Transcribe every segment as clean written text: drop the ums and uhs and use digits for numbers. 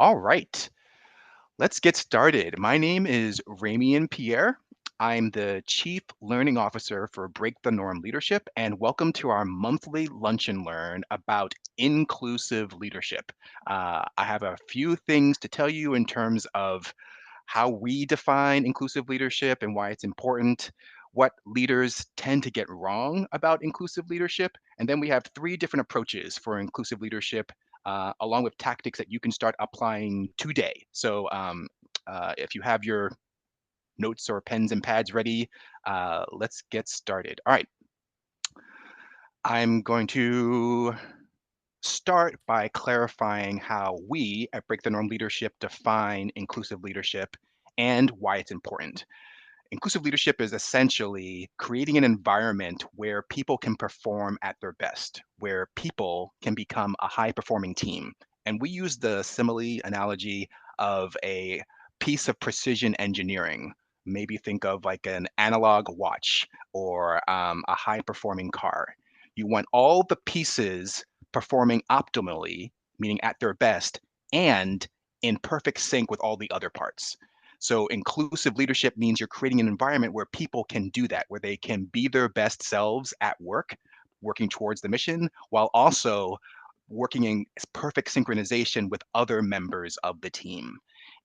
All right, let's get started. My name is Ramian Pierre. I'm the Chief Learning Officer for Break the Norm Leadership, and welcome to our monthly Lunch and Learn about inclusive leadership. I have a few things to tell you in terms of how we define inclusive leadership and why it's important, what leaders tend to get wrong about inclusive leadership, and then we have three different approaches for inclusive leadership, along with tactics that you can start applying today. So, if you have your notes or pens and pads ready, let's get started. All right, I'm going to start by clarifying how we at Break the Norm Leadership define inclusive leadership and why it's important. Inclusive leadership is essentially creating an environment where people can perform at their best, where people can become a high performing team. And we use the simile analogy of a piece of precision engineering. Maybe think of like an analog watch or a high performing car. You want all the pieces performing optimally, meaning at their best, and in perfect sync with all the other parts. So inclusive leadership means you're creating an environment where people can do that, where they can be their best selves at work, working towards the mission, while also working in perfect synchronization with other members of the team.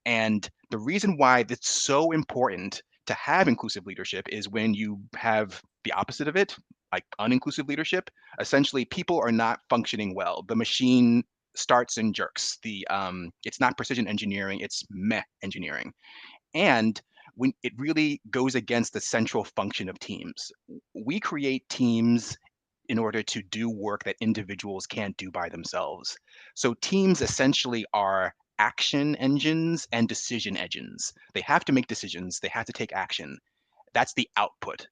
And the reason why it's so important to have inclusive leadership is when you have the opposite of it, like uninclusive leadership, essentially people are not functioning well. The machine starts and jerks. It's not precision engineering, it's meh engineering. And when it really goes against the central function of teams. We create teams in order to do work that individuals can't do by themselves. So teams essentially are action engines and decision engines. They have to make decisions, they have to take action. That's the output.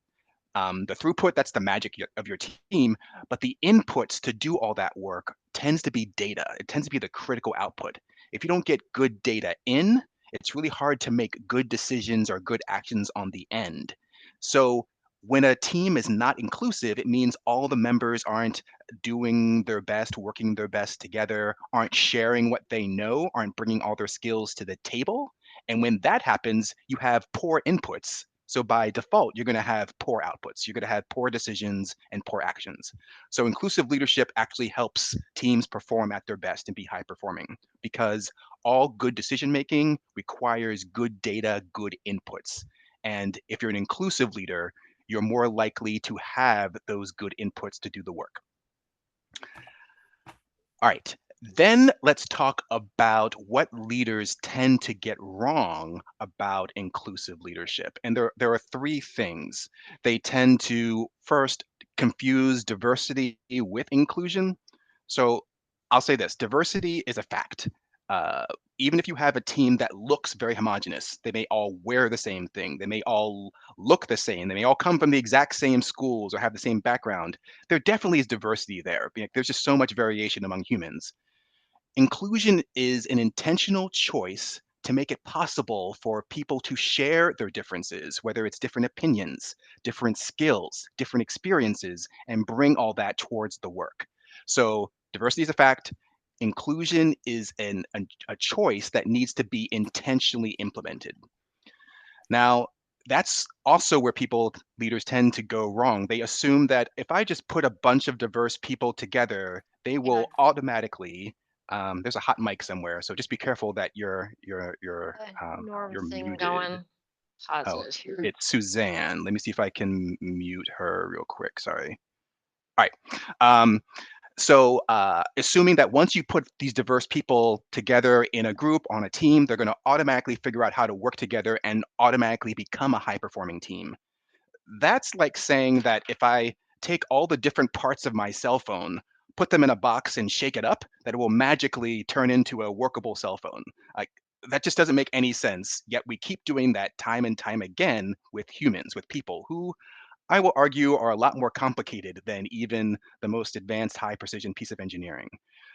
The throughput, that's the magic of your team, but the inputs to do all that work tends to be data. It tends to be the critical output. If you don't get good data in, it's really hard to make good decisions or good actions on the end. So when a team is not inclusive, it means all the members aren't doing their best, working their best together, aren't sharing what they know, aren't bringing all their skills to the table. And when that happens, you have poor inputs. So by default, you're going to have poor outputs. You're going to have poor decisions and poor actions. So inclusive leadership actually helps teams perform at their best and be high performing because all good decision making requires good data, good inputs. And if you're an inclusive leader, you're more likely to have those good inputs to do the work. All right. Then let's talk about what leaders tend to get wrong about inclusive leadership. And there are three things. They tend to first confuse diversity with inclusion. So I'll say this, diversity is a fact. Uh, Even if you have a team that looks very homogenous, they may all wear the same thing, they may all look the same, they may all come from the exact same schools or have the same background. There definitely is diversity there. There's just so much variation among humans. Inclusion is an intentional choice to make it possible for people to share their differences, whether it's different opinions, different skills, different experiences, and bring all that towards the work. So, diversity is a fact. Inclusion is a choice that needs to be intentionally implemented. Now, that's also where leaders tend to go wrong. They assume that if I just put a bunch of diverse people together, they Yeah, will automatically. There's a hot mic somewhere, so just be careful that norm you're thing muted. going Oh, positive here. it's Suzanne. Let me see if I can mute her real quick. Sorry. All right. Um, assuming that once you put these diverse people together in a group on a team, they're going to automatically figure out how to work together and automatically become a high performing team. That's like saying that if I take all the different parts of my cell phone, put them in a box and shake it up, that it will magically turn into a workable cell phone. Like that just doesn't make any sense. Yet we keep doing that time and time again with humans, with people who I will argue are a lot more complicated than even the most advanced high precision piece of engineering.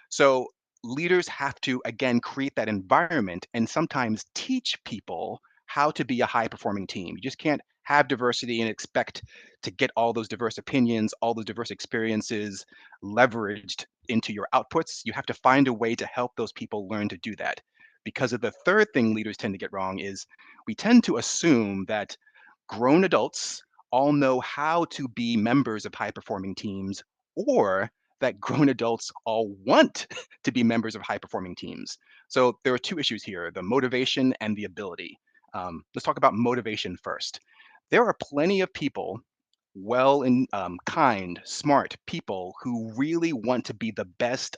So leaders have to, again, create that environment and sometimes teach people how to be a high performing team. You just can't have diversity and expect to get all those diverse opinions, all those diverse experiences leveraged into your outputs. You have to find a way to help those people learn to do that. Because of the third thing leaders tend to get wrong is we tend to assume that grown adults all know how to be members of high performing teams, or that grown adults all want to be members of high performing teams. So there are two issues here, the motivation and the ability. Let's talk about motivation first. There are plenty of people, well and kind, smart people who really want to be the best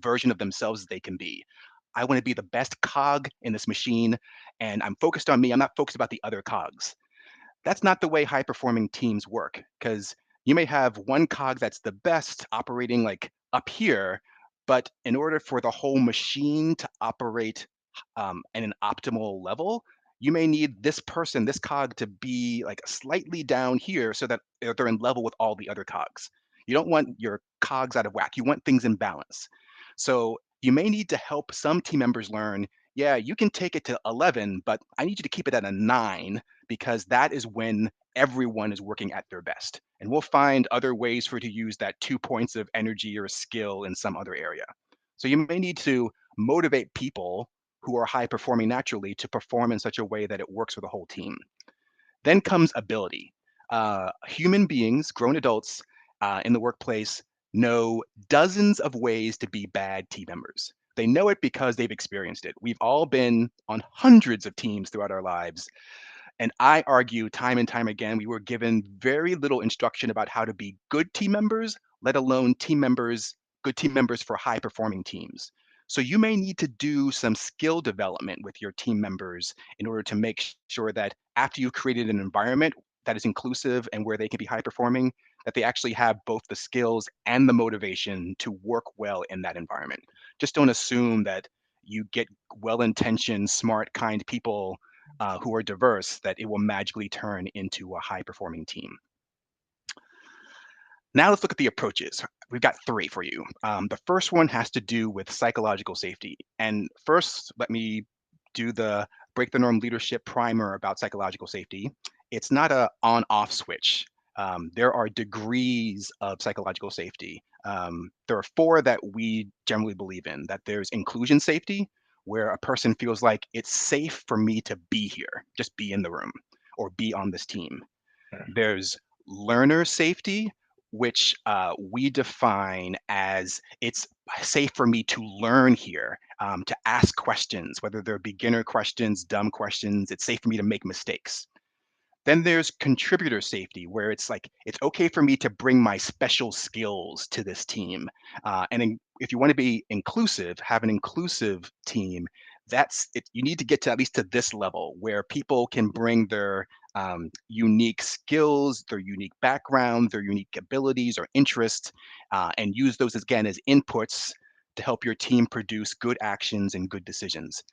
version of themselves they can be. I want to be the best cog in this machine, and I'm focused on me. I'm not focused about the other cogs. That's not the way high performing teams work, because you may have one cog that's the best operating like up here, but in order for the whole machine to operate at an optimal level, you may need this person, this cog, to be like slightly down here so that they're in level with all the other cogs. You don't want your cogs out of whack. You want things in balance. So you may need to help some team members learn, yeah, you can take it to 11, but I need you to keep it at a 9, because that is when everyone is working at their best. And we'll find other ways for you to use that 2 points of energy or skill in some other area. So you may need to motivate people who are high performing naturally to perform in such a way that it works for the whole team. Then comes ability. Human beings, grown adults in the workplace, know dozens of ways to be bad team members. They know it because they've experienced it. We've all been on hundreds of teams throughout our lives, and I argue time and time again, we were given very little instruction about how to be good team members, let alone good team members for high performing teams. So you may need to do some skill development with your team members in order to make sure that after you've created an environment that is inclusive and where they can be high performing, that they actually have both the skills and the motivation to work well in that environment. Just don't assume that you get well intentioned, smart, kind people who are diverse, that it will magically turn into a high performing team. Now let's look at the approaches. We've got three for you. The first one has to do with psychological safety. And first, let me do the break the norm leadership primer about psychological safety. It's not a on-off switch. There are degrees of psychological safety. There are four that we generally believe in. That there's inclusion safety, where a person feels like it's safe for me to be here, just be in the room, or be on this team. There's learner safety, which we define as it's safe for me to learn here, to ask questions, whether they're beginner questions, dumb questions. It's safe for me to make mistakes. Then there's contributor safety, where it's like it's okay for me to bring my special skills to this team. If you want to be inclusive, have an inclusive team. That's it. You need to get to at least to this level where people can bring their unique skills, their unique background, their unique abilities or interests, and use those again as inputs to help your team produce good actions and good decisions.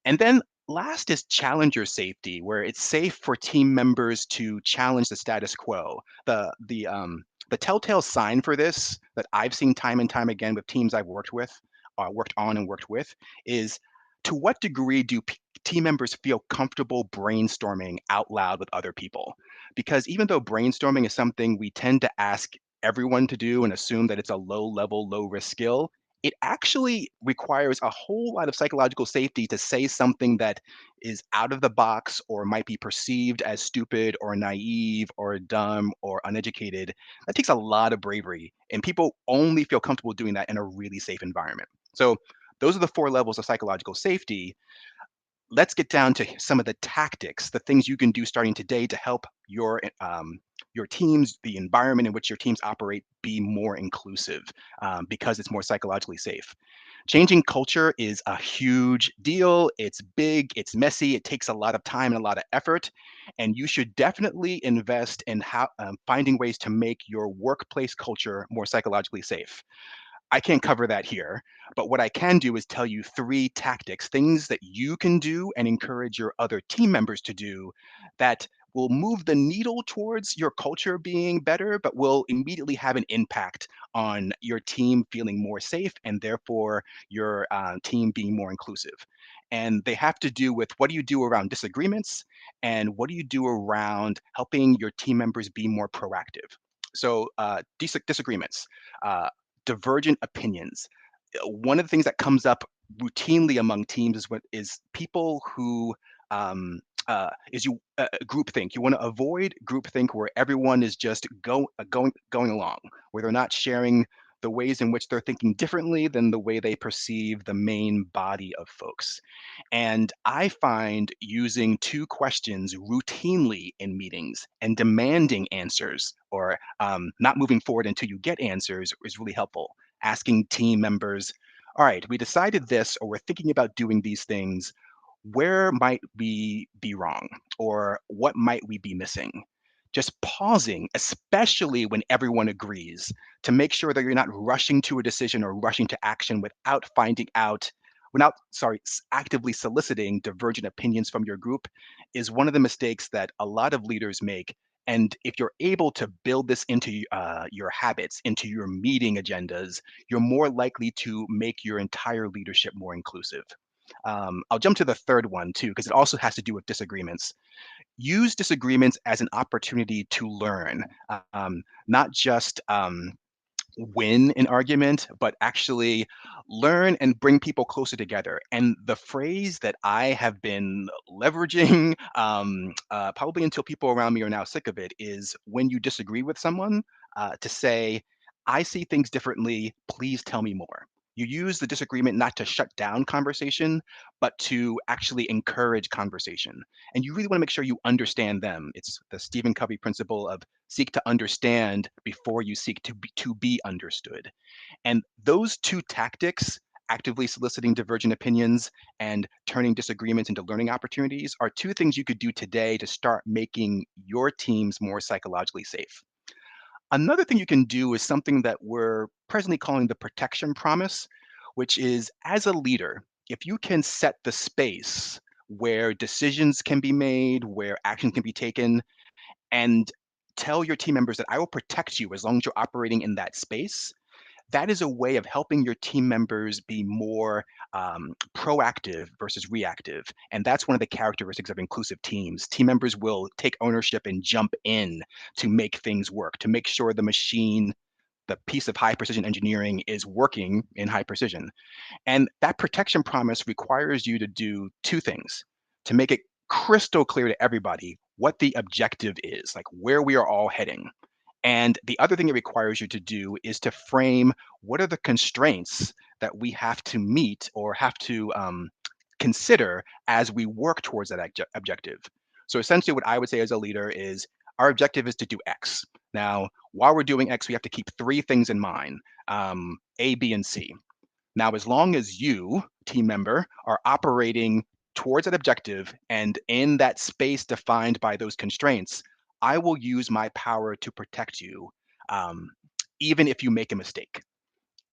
And then last is challenger safety, where it's safe for team members to challenge the status quo. The telltale sign for this that I've seen time and time again with teams I've worked on and worked with, is to what degree do team members feel comfortable brainstorming out loud with other people? Because even though brainstorming is something we tend to ask everyone to do and assume that it's a low level, low risk skill, it actually requires a whole lot of psychological safety to say something that is out of the box or might be perceived as stupid or naive or dumb or uneducated. That takes a lot of bravery, and people only feel comfortable doing that in a really safe environment. So, those are the four levels of psychological safety. Let's get down to some of the tactics, the things you can do starting today to help your teams, the environment in which your teams operate, be more inclusive, because it's more psychologically safe. Changing culture is a huge deal. It's big, it's messy, it takes a lot of time and a lot of effort. And you should definitely invest in finding ways to make your workplace culture more psychologically safe. I can't cover that here, but what I can do is tell you three tactics, things that you can do and encourage your other team members to do that will move the needle towards your culture being better, but will immediately have an impact on your team feeling more safe and therefore your team being more inclusive. And they have to do with what do you do around disagreements and what do you do around helping your team members be more proactive. So, disagreements, uh, divergent opinions. One of the things that comes up routinely among teams is people who is you groupthink. You want to avoid groupthink where everyone is just going along, where they're not sharing the ways in which they're thinking differently than the way they perceive the main body of folks. And I find using two questions routinely in meetings and demanding answers or not moving forward until you get answers is really helpful. Asking team members, all right, we decided this, or we're thinking about doing these things. Where might we be wrong? Or what might we be missing? Just pausing, especially when everyone agrees, to make sure that you're not rushing to a decision or rushing to action without actively soliciting divergent opinions from your group is one of the mistakes that a lot of leaders make. And if you're able to build this into your habits, into your meeting agendas, you're more likely to make your entire leadership more inclusive. I'll jump to the third one too, because it also has to do with disagreements. Use disagreements as an opportunity to learn, not just win an argument, but actually learn and bring people closer together. And the phrase that I have been leveraging, probably until people around me are now sick of it, is when you disagree with someone, to say, I see things differently. Please tell me more. You use the disagreement not to shut down conversation, but to actually encourage conversation. And you really want to make sure you understand them. It's the Stephen Covey principle of seek to understand before you seek to be understood. And those two tactics, actively soliciting divergent opinions and turning disagreements into learning opportunities, are two things you could do today to start making your teams more psychologically safe. Another thing you can do is something that we're presently calling the protection promise, which is as a leader, if you can set the space where decisions can be made, where action can be taken, and tell your team members that I will protect you as long as you're operating in that space, that is a way of helping your team members be more proactive versus reactive. And that's one of the characteristics of inclusive teams. Team members will take ownership and jump in to make things work, to make sure the machine, the piece of high precision engineering is working in high precision. And that protection promise requires you to do two things to make it crystal clear to everybody what the objective is, like where we are all heading. And the other thing it requires you to do is to frame what are the constraints that we have to meet or have to consider as we work towards that objective. So essentially, what I would say as a leader is our objective is to do X. Now, while we're doing X, we have to keep three things in mind: A, B, and C. Now, as long as you, team member, are operating towards that objective and in that space defined by those constraints, I will use my power to protect you, um, even if you make a mistake.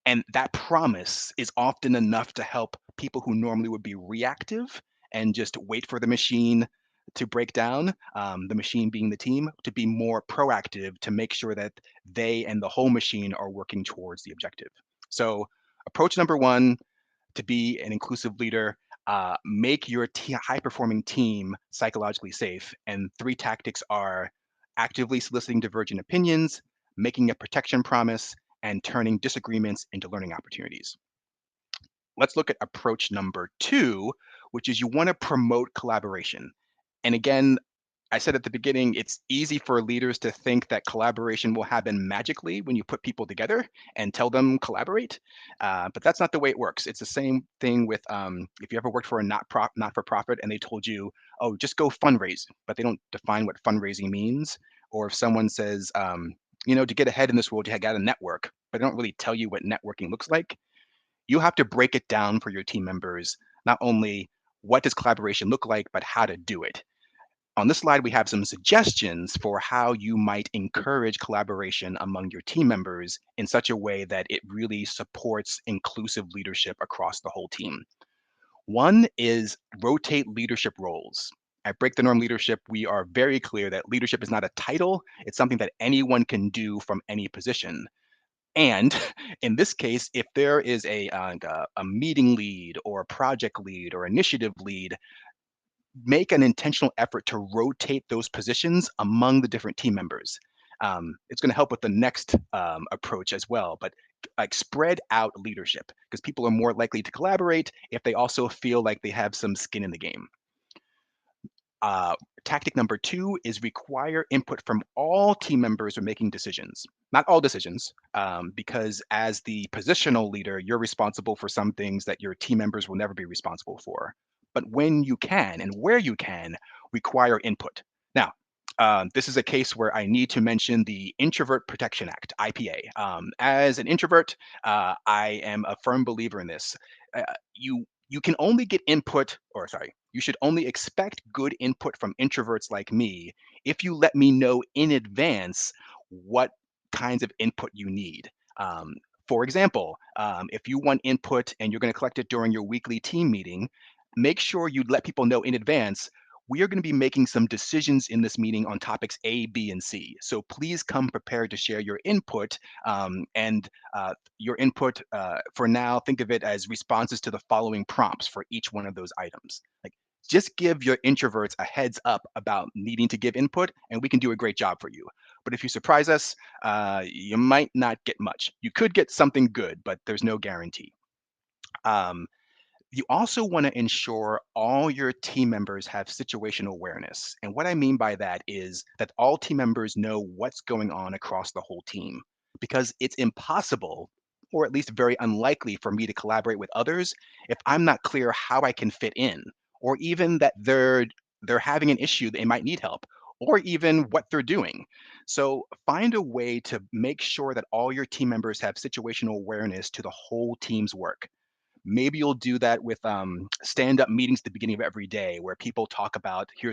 And that promise is often enough to help people who normally would be reactive and just wait for the machine to break down, the machine being the team, to be more proactive to make sure that they and the whole machine are working towards the objective. So, approach number one to be an inclusive leader, make your high performing team psychologically safe. And three tactics are actively soliciting divergent opinions, making a protection promise, and turning disagreements into learning opportunities. Let's look at approach number two, which is you want to promote collaboration. And again, I said at the beginning, it's easy for leaders to think that collaboration will happen magically when you put people together and tell them collaborate, but that's not the way it works. It's the same thing with if you ever worked for a not for profit and they told you, oh, just go fundraise, but they don't define what fundraising means, or if someone says, to get ahead in this world, you got to network, but they don't really tell you what networking looks like. You have to break it down for your team members, not only what does collaboration look like, but how to do it. On this slide, we have some suggestions for how you might encourage collaboration among your team members in such a way that it really supports inclusive leadership across the whole team. One is rotate leadership roles. At Break the Norm Leadership, we are very clear that leadership is not a title, it's something that anyone can do from any position. And in this case, if there is a meeting lead or a project lead or initiative lead, make an intentional effort to rotate those positions among the different team members. It's going to help with the next approach as well, but like spread out leadership because people are more likely to collaborate if they also feel like they have some skin in the game. Uh, Tactic number two is require input from all team members when making decisions. Not all decisions, because as the positional leader, you're responsible for some things that your team members will never be responsible for. But when you can and where you can, require input. Now, this is a case where I need to mention the Introvert Protection Act, IPA. As an introvert, I am a firm believer in this. You can only get input, or sorry, you should only expect good input from introverts like me if you let me know in advance what kinds of input you need. Um, for example, if you want input and you're going to collect it during your weekly team meeting, make sure you let people know in advance. We are going to be making some decisions in this meeting on topics A, B, and C. So please come prepared to share your input and your input for now, think of it as responses to the following prompts for each one of those items. Like just give your introverts a heads up about needing to give input and we can do a great job for you. But if you surprise us, you might not get much. You could get something good, but there's no guarantee. Um, you also want to ensure all your team members have situational awareness. And what I mean by that is that all team members know what's going on across the whole team because it's impossible or at least very unlikely for me to collaborate with others if I'm not clear how I can fit in or even that they're having an issue they might need help or even what they're doing. So find a way to make sure that all your team members have situational awareness to the whole team's work. Maybe you'll do that with stand-up meetings at the beginning of every day, where people talk about here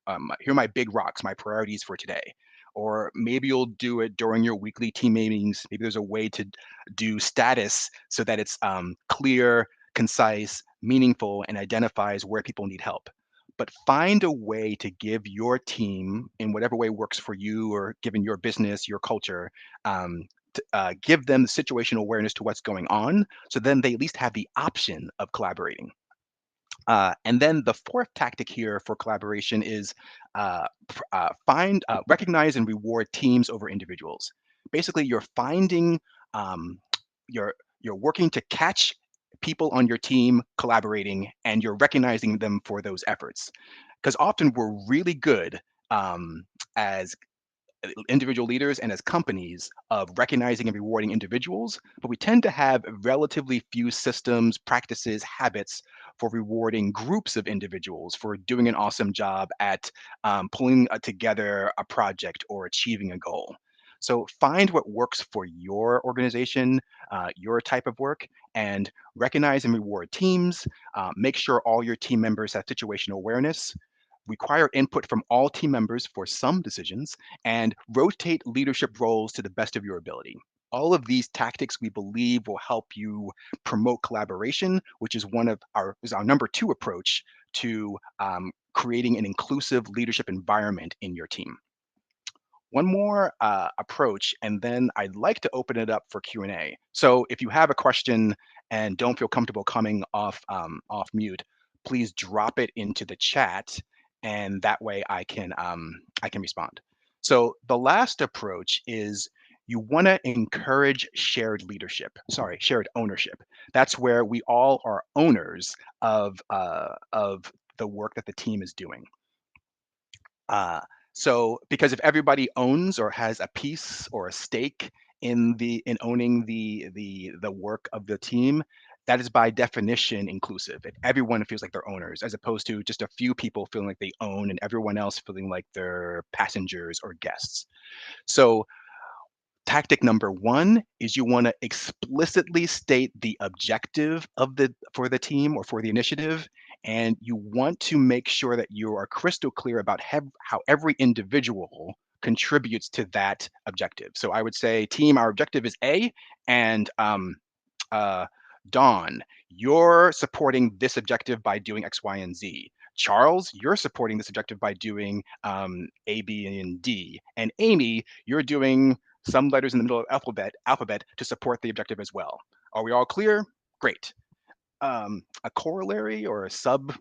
are my big rocks, my priorities for today. Or maybe you'll do it during your weekly team meetings. Maybe there's a way to do status so that it's clear, concise, meaningful, and identifies where people need help. But find a way to give your team, in whatever way works for you, or given your business, your culture, give them the situational awareness to what's going on so then they at least have the option of collaborating. And then the fourth tactic here for collaboration is recognize and reward teams over individuals. Basically, you're finding, um, you're working to catch people on your team collaborating, and you're recognizing them for those efforts. Because often we're really good as individual leaders and as companies of recognizing and rewarding individuals, but we tend to have relatively few systems, practices, habits for rewarding groups of individuals for doing an awesome job at pulling together a project or achieving a goal. So find what works for your organization, your type of work, and recognize and reward teams. Make sure all your team members have situational awareness. Require input from all team members for some decisions, and rotate leadership roles to the best of your ability. All of these tactics we believe will help you promote collaboration, which is our number two approach to creating an inclusive leadership environment in your team. One more approach, and then I'd like to open it up for Q&A. So if you have a question and don't feel comfortable coming off mute, please drop it into the chat, and that way I can respond. So the last approach is you want to encourage shared leadership. Sorry, shared ownership. That's where we all are owners of the work that the team is doing. Uh, so because if everybody owns or has a piece or a stake in owning the work of the team, that is by definition inclusive. If everyone feels like they're owners, as opposed to just a few people feeling like they own and everyone else feeling like they're passengers or guests. So tactic number one is you want to explicitly state the objective of the for the team or for the initiative, and you want to make sure that you are crystal clear about how every individual contributes to that objective. So I would say, team, our objective is A, and uh, Dawn, you're supporting this objective by doing X, Y, and Z. Charles, you're supporting this objective by doing A, B, and D. And Amy, you're doing some letters in the middle of alphabet to support the objective as well. Are we all clear? Great. A corollary or a sub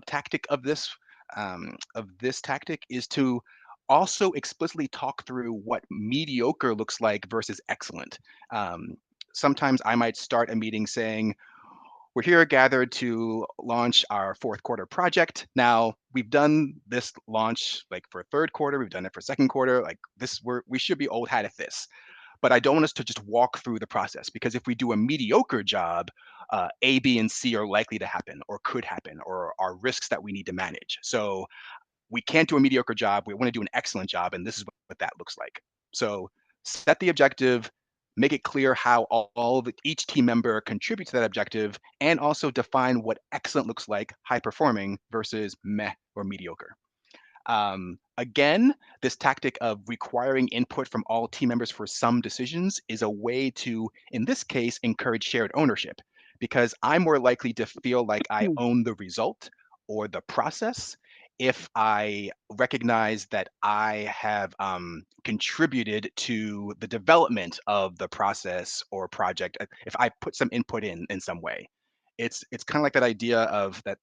tactic of this tactic is to also explicitly talk through what mediocre looks like versus excellent. Um, Sometimes I might start a meeting saying, we're here gathered to launch our fourth quarter project. Now, we've done this launch like for third quarter, we've done it for second quarter. Like this, we should be old hat at this. But I don't want us to just walk through the process because if we do a mediocre job, A, B, and C are likely to happen or could happen or are risks that we need to manage. So we can't do a mediocre job. We want to do an excellent job, and this is what that looks like. So set the objective, make it clear how each team member contributes to that objective, and also define what excellent looks like, high performing versus meh or mediocre. Again, this tactic of requiring input from all team members for some decisions is a way to, in this case, encourage shared ownership because I'm more likely to feel like I Hmm. own the result or the process if I recognize that I have contributed to the development of the process or project. If I put some input in some way, it's kind of like that idea of that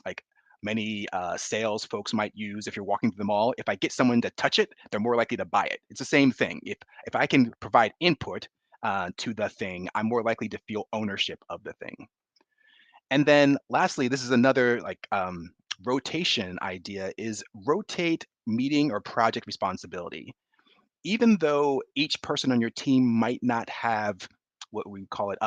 like many sales folks might use if you're walking through the mall. If I get someone to touch it, they're more likely to buy it. It's the same thing. If I can provide input to the thing, I'm more likely to feel ownership of the thing. And then lastly, this is another like rotation idea is rotate meeting or project responsibility. Even though each person on your team might not have what we call it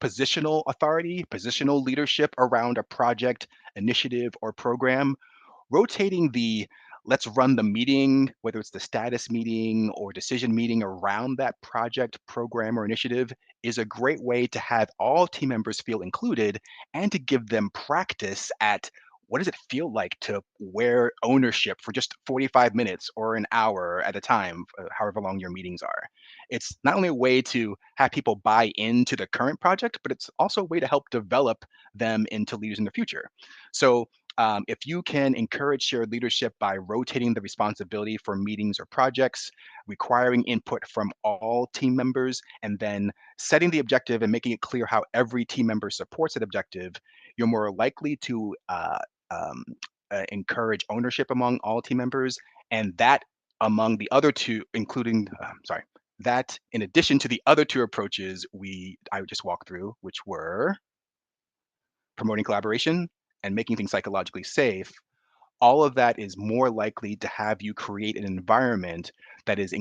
positional authority, positional leadership around a project, initiative, or program, rotating the let's run the meeting, whether it's the status meeting or decision meeting around that project, program, or initiative, is a great way to have all team members feel included and to give them practice at what does it feel like to wear ownership for just 45 minutes or an hour at a time, however long your meetings are. It's not only a way to have people buy into the current project, but it's also a way to help develop them into leaders in the future. So if you can encourage shared leadership by rotating the responsibility for meetings or projects, requiring input from all team members, and then setting the objective and making it clear how every team member supports that objective, you're more likely to um, encourage ownership among all team members. And that among the other two, including, sorry, that in addition to the other two approaches I just walked through, which were promoting collaboration and making things psychologically safe, all of that is more likely to have you create an environment that is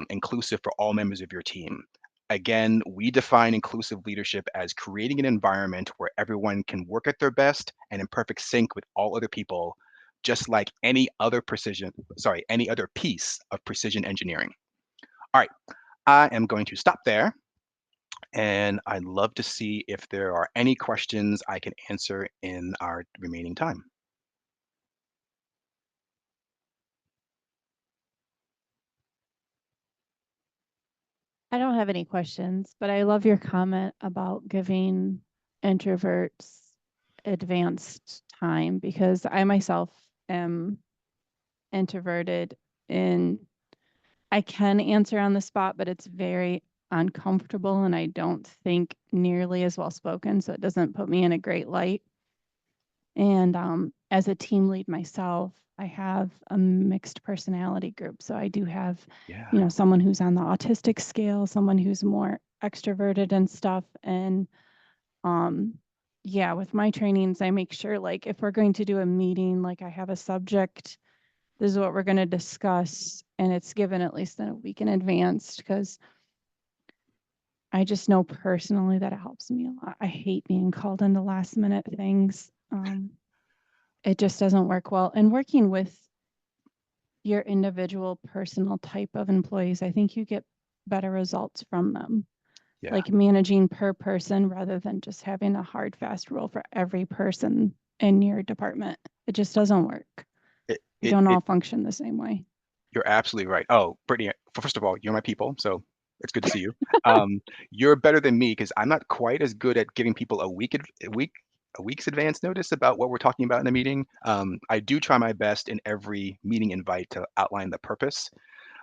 inclusive for all members of your team. Again, we define inclusive leadership as creating an environment where everyone can work at their best and in perfect sync with all other people, just like any other piece of precision engineering. All right, I am going to stop there and I'd love to see if there are any questions I can answer in our remaining time. I don't have any questions, but I love your comment about giving introverts advanced time because I myself am introverted and I can answer on the spot, but it's very uncomfortable and I don't think nearly as well spoken. So it doesn't put me in a great light. And as a team lead myself, I have a mixed personality group. So I do have, Yeah, someone who's on the autistic scale, someone who's more extroverted and stuff. And um, yeah, with my trainings, I make sure like if we're going to do a meeting, like I have a subject, this is what we're going to discuss. And it's given at least a week in advance because I just know personally that it helps me a lot. I hate being called into last minute things. It just doesn't work well. And working with your individual personal type of employees, I think you get better results from them. yeah. Like managing per person rather than just having a hard, fast rule for every person in your department. It just doesn't work. It, We it, don't all it, function the same way. you're absolutely right. Oh, Brittany, first of all, you're my people, so it's good to see you. Um, you're better than me because I'm not quite as good at giving people a week a week's advance notice about what we're talking about in the meeting. I do try my best in every meeting invite to outline the purpose,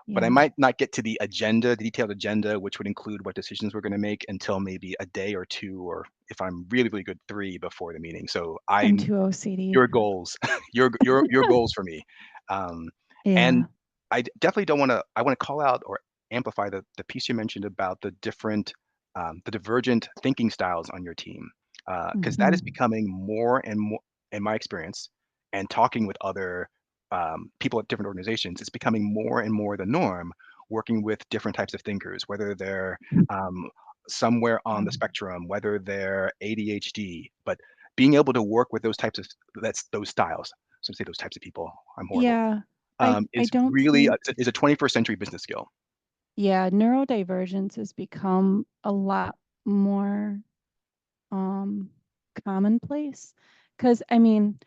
but I Yeah, might not get to the agenda, the detailed agenda, which would include what decisions we're going to make until maybe a day or two, or if I'm really, really good, three before the meeting. So I'm I'm too OCD. your goals, your goals for me. Um, and Yeah. definitely don't want to. I want to call out or amplify the piece you mentioned about the different, the divergent thinking styles on your team, because that is Mhm. becoming more and more, in my experience, and talking with other people at different organizations, it's becoming more and more the norm. Working with different types of thinkers, whether they're um, somewhere on Yeah. the spectrum, whether they're ADHD, but being able to work with those types of that's those styles. So say those types of people. I'm horrible. Yeah. I Is don't really think is a 21st century business skill. yeah, neurodivergence has become a lot more um commonplace. Cause I mean,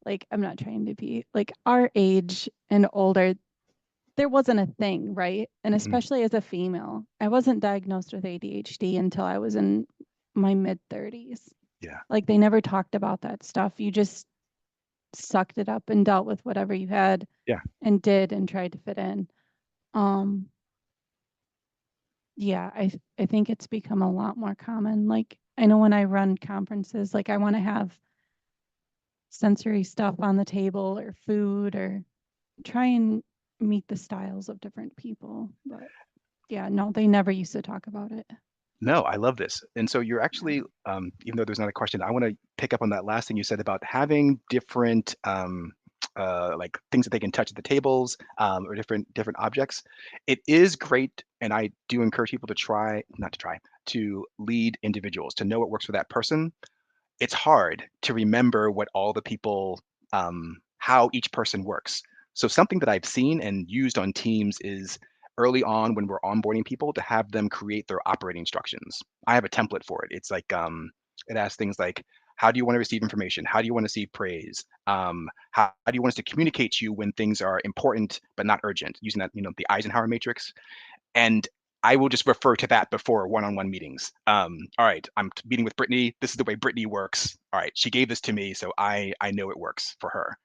like I'm not trying to be like our age and older, there wasn't a thing, right? And Mhm. especially as a female, I wasn't diagnosed with ADHD until I was in my mid 30s. Yeah, Like they never talked about that stuff. You just sucked it up and dealt with whatever you had yeah. and did and tried to fit in. Um, yeah, I think it's become a lot more common. Like I know when I run conferences, like I want to have sensory stuff on the table or food or try and meet the styles of different people. But yeah, no, they never used to talk about it. No, I love this. And so you're Yeah. actually, even though there's not a question, I want to pick up on that last thing you said about having different, like things that they can touch at the tables, or different objects. It is great, and I do encourage people to try, not to try, to lead individuals, to know what works for that person. It's hard to remember what all the people, how each person works. So something that I've seen and used on teams is early on when we're onboarding people to have them create their operating instructions. I have a template for it. It's like it asks things like, how do you want to receive information? How do you want to see praise? How do you want us to communicate to you when things are important but not urgent? Using that, the Eisenhower matrix. And I will just refer to that before one-on-one meetings. All right, I'm meeting with Brittany. This is the way Brittany works. All right, she gave this to me, so I know it works for her.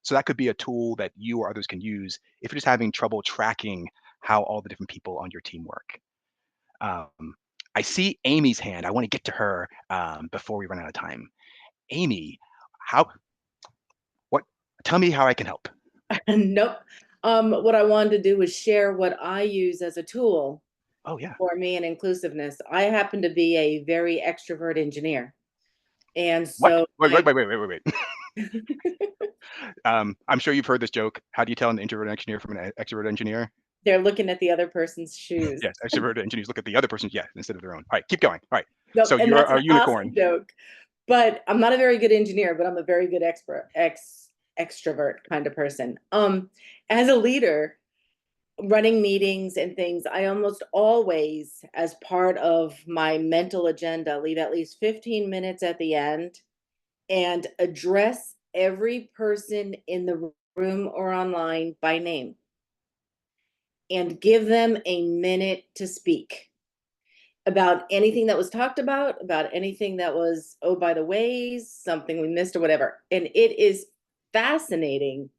So that could be a tool that you or others can use if you're just having trouble tracking how all the different people on your team work. Um, I see Amy's hand. I want to get to her before we run out of time. Amy, how what? Tell me how I can help. Nope. What I wanted to do was share what I use as a tool Oh yeah. for me in inclusiveness. I happen to be a very extrovert engineer. And What? so Wait, wait, I wait, wait, wait, wait, wait. I'm sure you've heard this joke. How do you tell an introvert engineer from an extrovert engineer? they're looking at the other person's shoes. Yes, extrovert engineers look at the other person's yes instead of their own. All right, keep going. All right. Nope, So and you're that's a an unicorn. awesome joke. But I'm not a very good engineer, but I'm a very good expert extrovert kind of person. As a leader, running meetings and things, I almost always, as part of my mental agenda, leave at least 15 minutes at the end and address every person in the room or online by name and give them a minute to speak about anything that was talked about anything that was, oh, by the ways, something we missed or whatever. And it is fascinating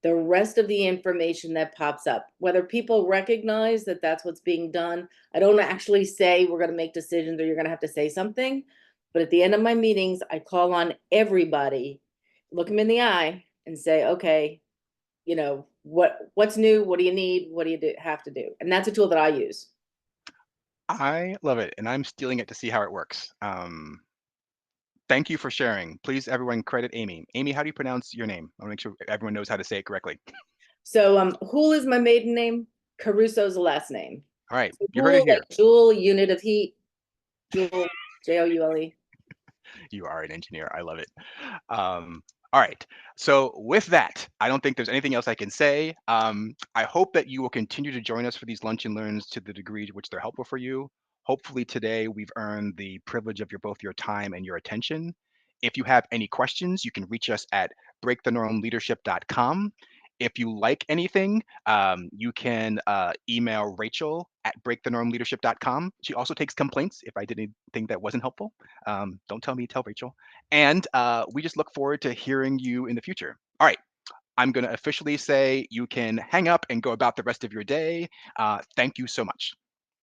the rest of the information that pops up, whether people recognize that that's what's being done. I don't actually say we're going to make decisions or you're going to have to say something. But at the end of my meetings, I call on everybody, look them in the eye and say, okay, what's new? What do you need? What do you have to do? And that's a tool that I use. I love it, and I'm stealing it to see how it works. Thank you for sharing. Please, everyone, credit Amy. Amy, how do you pronounce your name? I want to make sure everyone knows how to say it correctly. So Hool is my maiden name. Caruso's the last name. All right, So you heard it Hool, like here. Joule, unit of heat, Joule, Joule. You are an engineer. I love it. Um, all right. So with that, I don't think there's anything else I can say. I hope that you will continue to join us for these lunch and learns to the degree to which they're helpful for you. Hopefully today we've earned the privilege of both your time and your attention. If you have any questions, you can reach us at breakthenormleadership.com. If you like anything, you can email Rachel at breakthenormleadership.com. She also takes complaints if I did anything that wasn't helpful. Don't tell me, tell Rachel. And we just look forward to hearing you in the future. All right. I'm going to officially say you can hang up and go about the rest of your day. Thank you so much.